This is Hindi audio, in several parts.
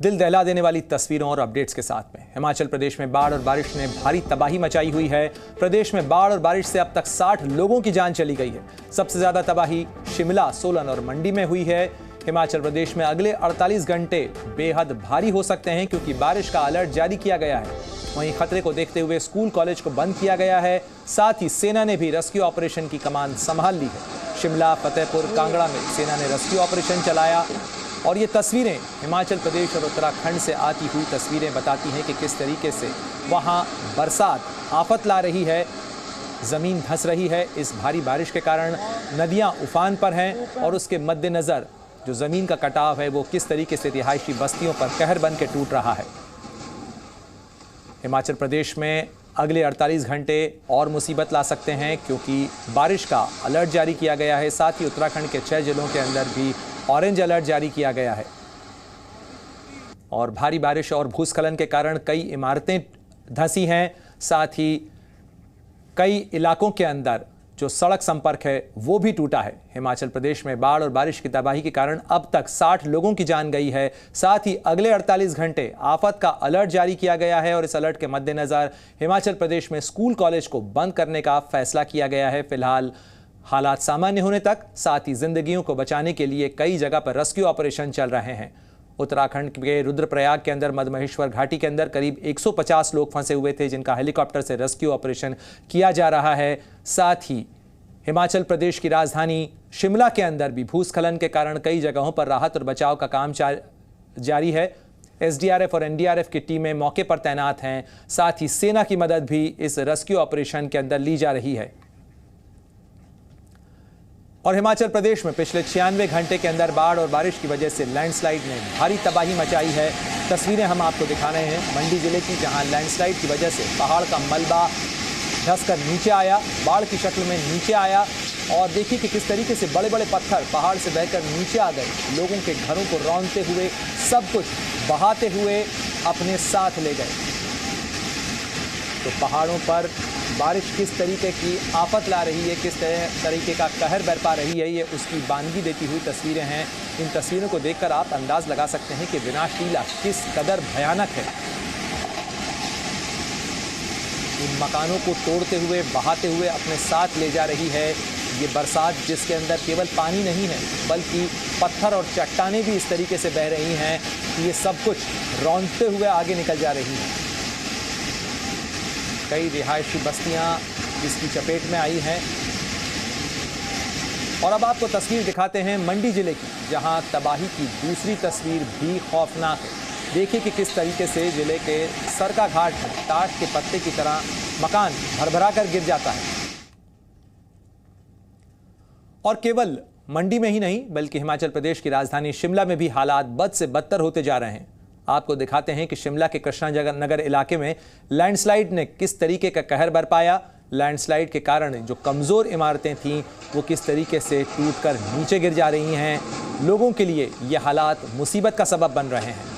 दिल दहला देने वाली तस्वीरों और अपडेट्स के साथ में हिमाचल प्रदेश में बाढ़ और बारिश ने भारी तबाही मचाई हुई है। प्रदेश में बाढ़ और बारिश से अब तक 60 लोगों की जान चली गई है। सबसे ज्यादा तबाही शिमला, सोलन और मंडी में हुई है। हिमाचल प्रदेश में अगले 48 घंटे बेहद भारी हो सकते हैं क्योंकि बारिश का अलर्ट जारी किया गया है। वहीं खतरे को देखते हुए स्कूल कॉलेज को बंद किया गया है। साथ ही सेना ने भी रेस्क्यू ऑपरेशन की कमान संभाल ली है। शिमला, फतेहपुर, कांगड़ा में सेना ने रेस्क्यू ऑपरेशन चलाया और ये तस्वीरें हिमाचल प्रदेश और उत्तराखंड से आती हुई तस्वीरें बताती हैं कि किस तरीके से वहाँ बरसात आफत ला रही है, ज़मीन धंस रही है। इस भारी बारिश के कारण नदियाँ उफान पर हैं और उसके मद्देनज़र जो ज़मीन का कटाव है वो किस तरीके से रिहायशी बस्तियों पर कहर बन के टूट रहा है। हिमाचल प्रदेश में अगले 48 घंटे और मुसीबत ला सकते हैं क्योंकि बारिश का अलर्ट जारी किया गया है। साथ ही उत्तराखंड के 6 जिलों के अंदर भी ऑरेंज अलर्ट जारी किया गया है और भारी बारिश और भूस्खलन के कारण कई इमारतें धंसी हैं। साथ ही कई इलाकों के अंदर जो सड़क संपर्क है वो भी टूटा है। हिमाचल प्रदेश में बाढ़ और बारिश की तबाही के कारण अब तक 60 लोगों की जान गई है। साथ ही अगले 48 घंटे आफत का अलर्ट जारी किया गया है और इस अलर्ट के मद्देनज़र हिमाचल प्रदेश में स्कूल कॉलेज को बंद करने का फैसला किया गया है। फिलहाल हालात सामान्य होने तक, साथ ही जिंदगियों को बचाने के लिए कई जगह पर रेस्क्यू ऑपरेशन चल रहे हैं। उत्तराखंड के रुद्रप्रयाग के अंदर मधमहेश्वर घाटी के अंदर करीब 150 लोग फंसे हुए थे जिनका हेलीकॉप्टर से रेस्क्यू ऑपरेशन किया जा रहा है। साथ ही हिमाचल प्रदेश की राजधानी शिमला के अंदर भी भूस्खलन के कारण कई जगहों पर राहत और बचाव का काम जारी है। एसडीआरएफ और एनडीआरएफ की टीमें मौके पर तैनात हैं। साथ ही सेना की मदद भी इस रेस्क्यू ऑपरेशन के अंदर ली जा रही है। और हिमाचल प्रदेश में पिछले 96 घंटे के अंदर बाढ़ और बारिश की वजह से लैंडस्लाइड ने भारी तबाही मचाई है। तस्वीरें हम आपको दिखा रहे हैं मंडी जिले की, जहां लैंडस्लाइड की वजह से पहाड़ का मलबा धंसकर नीचे आया, बाढ़ की शक्ल में नीचे आया। और देखिए कि किस तरीके से बड़े बड़े पत्थर पहाड़ से बहकर नीचे आ गए, लोगों के घरों को रौंदते हुए, सब कुछ बहाते हुए अपने साथ ले गए। तो पहाड़ों पर बारिश किस तरीके की आफत ला रही है, किस तरीके का कहर बरपा रही है, ये उसकी बानगी देती हुई तस्वीरें हैं। इन तस्वीरों को देखकर आप अंदाज लगा सकते हैं कि विनाशलीला किस कदर भयानक है। इन मकानों को तोड़ते हुए, बहाते हुए अपने साथ ले जा रही है ये बरसात, जिसके अंदर केवल पानी नहीं है बल्कि पत्थर और चट्टानें भी इस तरीके से बह रही हैं कि ये सब कुछ रौंदते हुए आगे निकल जा रही हैं। कई रिहायशी बस्तियां इसकी चपेट में आई हैं। और अब आपको तस्वीर दिखाते हैं मंडी जिले की, जहां तबाही की दूसरी तस्वीर भी खौफनाक है। देखिए कि किस तरीके से जिले के सरका घाट में ताश के पत्ते की तरह मकान भरभरा कर गिर जाता है। और केवल मंडी में ही नहीं बल्कि हिमाचल प्रदेश की राजधानी शिमला में भी हालात बद से बदतर होते जा रहे हैं। आपको दिखाते हैं कि शिमला के कृष्णा नगर इलाके में लैंडस्लाइड ने किस तरीके का कहर बरपाया। लैंडस्लाइड के कारण जो कमज़ोर इमारतें थीं वो किस तरीके से टूटकर नीचे गिर जा रही हैं। लोगों के लिए ये हालात मुसीबत का सबब बन रहे हैं।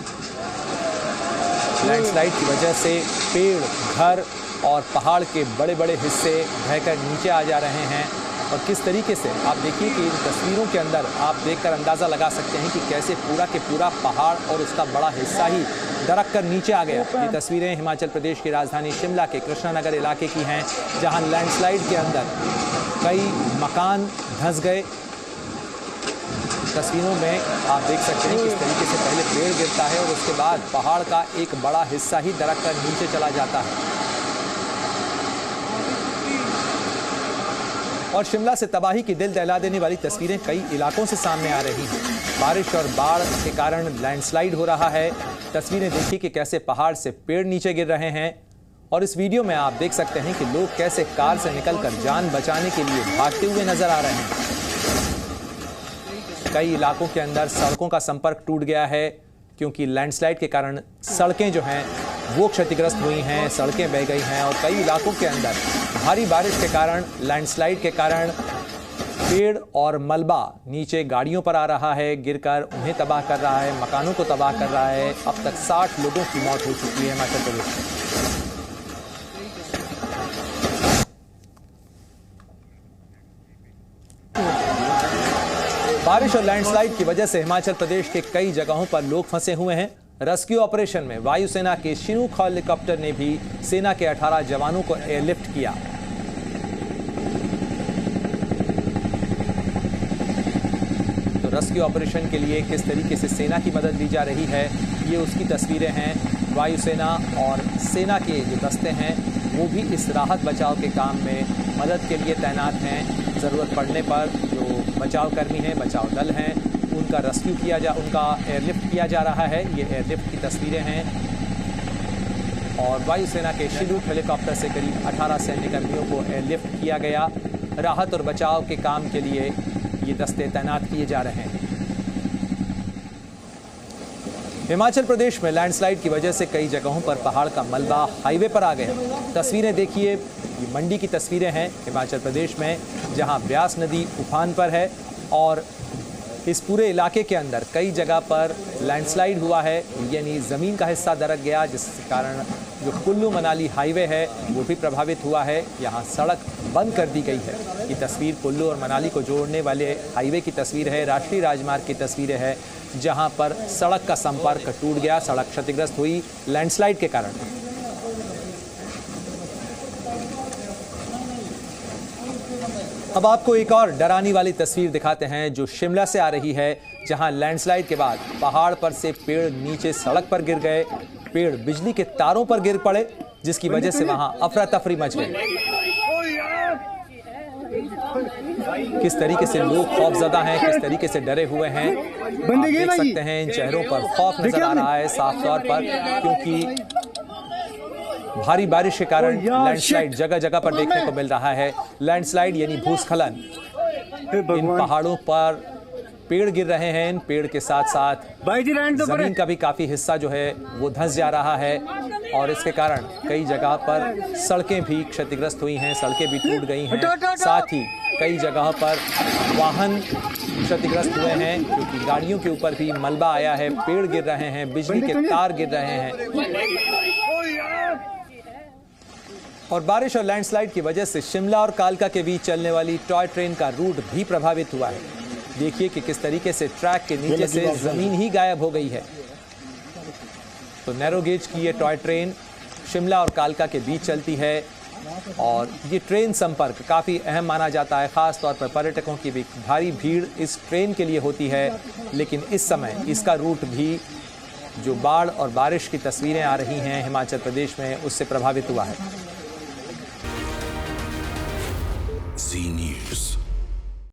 लैंडस्लाइड की वजह से पेड़, घर और पहाड़ के बड़े बड़े हिस्से बहकर नीचे आ जा रहे हैं। और किस तरीके से आप देखिए कि इन तस्वीरों के अंदर आप देखकर अंदाज़ा लगा सकते हैं कि कैसे पूरा के पूरा पहाड़ और उसका बड़ा हिस्सा ही दरक कर नीचे आ गया। ये तस्वीरें हिमाचल प्रदेश की राजधानी शिमला के कृष्णा नगर इलाके की हैं, जहां लैंडस्लाइड के अंदर कई मकान धंस गए। तस्वीरों में आप देख सकते हैं किस तरीके से पहले पेड़ गिरता है और उसके बाद पहाड़ का एक बड़ा हिस्सा ही दरक कर नीचे चला जाता है। और शिमला से तबाही की दिल दहला देने वाली तस्वीरें कई इलाकों से सामने आ रही हैं। बारिश और बाढ़ के कारण लैंडस्लाइड हो रहा है। तस्वीरें देखिए कि कैसे पहाड़ से पेड़ नीचे गिर रहे हैं। और इस वीडियो में आप देख सकते हैं कि लोग कैसे कार से निकलकर जान बचाने के लिए भागते हुए नजर आ रहे हैं। कई इलाकों के अंदर सड़कों का संपर्क टूट गया है क्योंकि लैंडस्लाइड के कारण सड़कें जो हैं वो क्षतिग्रस्त हुई हैं, सड़कें बह गई हैं। और कई इलाकों के अंदर भारी बारिश के कारण, लैंडस्लाइड के कारण पेड़ और मलबा नीचे गाड़ियों पर आ रहा है, गिरकर उन्हें तबाह कर रहा है, मकानों को तबाह कर रहा है। अब तक 60 लोगों की मौत हो चुकी है हिमाचल प्रदेश में। बारिश और लैंडस्लाइड की वजह से हिमाचल प्रदेश के कई जगहों पर लोग फंसे हुए हैं। रेस्क्यू ऑपरेशन में वायुसेना के चिनूक हेलीकॉप्टर ने भी सेना के 18 जवानों को एयरलिफ्ट किया। तो रेस्क्यू ऑपरेशन के लिए किस तरीके से सेना की मदद ली जा रही है, ये उसकी तस्वीरें हैं। वायुसेना और सेना के जो दस्ते हैं वो भी इस राहत बचाव के काम में मदद के लिए तैनात हैं। ज़रूरत पड़ने पर जो बचाव कर्मी हैं, बचाव दल हैं, उनका रेस्क्यू उनका एयरलिफ्ट किया जा रहा है। ये एयरलिफ्ट की तस्वीरें हैं। और वायुसेना के चिनूक हेलीकॉप्टर से करीब 18 सैन्यकर्मियों को एयरलिफ्ट किया गया। राहत और बचाव के काम के लिए ये दस्ते तैनात किए जा रहे हैं। हिमाचल प्रदेश में लैंडस्लाइड की वजह से कई जगहों पर पहाड़ का मलबा हाईवे पर आ गया। तस्वीरें देखिए, ये मंडी की तस्वीरें हैं हिमाचल प्रदेश में, जहां ब्यास नदी उफान पर है और इस पूरे इलाके के अंदर कई जगह पर लैंडस्लाइड हुआ है, यानी ज़मीन का हिस्सा दरक गया, जिस कारण जो कुल्लू मनाली हाईवे है वो भी प्रभावित हुआ है। यहाँ सड़क बंद कर दी गई है। ये तस्वीर कुल्लू और मनाली को जोड़ने वाले हाईवे की तस्वीर है, राष्ट्रीय राजमार्ग की तस्वीरें है, जहाँ पर सड़क का संपर्क टूट गया, सड़क क्षतिग्रस्त हुई लैंडस्लाइड के कारण। अब आपको एक और डराने वाली तस्वीर दिखाते हैं जो शिमला से आ रही है, जहां लैंडस्लाइड के बाद पहाड़ पर से पेड़ नीचे सड़क पर गिर गए। पेड़ बिजली के तारों पर गिर पड़े, जिसकी वजह से वहां अफरा तफरी मच गई। किस तरीके से लोग खौफजदा हैं, किस तरीके से डरे हुए हैं, आप देख सकते हैं। इन चेहरों पर खौफ नजर आ रहा है साफ तौर पर, क्योंकि भारी बारिश के कारण लैंडस्लाइड जगह जगह पर देखने को मिल रहा है। लैंडस्लाइड यानी भूस्खलन। इन पहाड़ों पर पेड़ गिर रहे हैं, इन पेड़ के साथ साथ जमीन का भी काफी हिस्सा जो है वो धंस जा रहा है और इसके कारण कई जगह पर सड़कें भी क्षतिग्रस्त हुई हैं, सड़कें भी टूट गई हैं। साथ ही कई जगह पर वाहन क्षतिग्रस्त हुए हैं, क्योंकि गाड़ियों के ऊपर भी मलबा आया है, पेड़ गिर रहे हैं, बिजली के तार गिर रहे हैं। और बारिश और लैंडस्लाइड की वजह से शिमला और कालका के बीच चलने वाली टॉय ट्रेन का रूट भी प्रभावित हुआ है। देखिए कि किस तरीके से ट्रैक के नीचे से जमीन ही गायब हो गई है। तो नैरो गेज की ये टॉय ट्रेन शिमला और कालका के बीच चलती है और ये ट्रेन संपर्क काफ़ी अहम माना जाता है। ख़ास तौर पर पर्यटकों की भी भारी भीड़ इस ट्रेन के लिए होती है, लेकिन इस समय इसका रूट भी जो बाढ़ और बारिश की तस्वीरें आ रही हैं हिमाचल प्रदेश में, उससे प्रभावित हुआ है।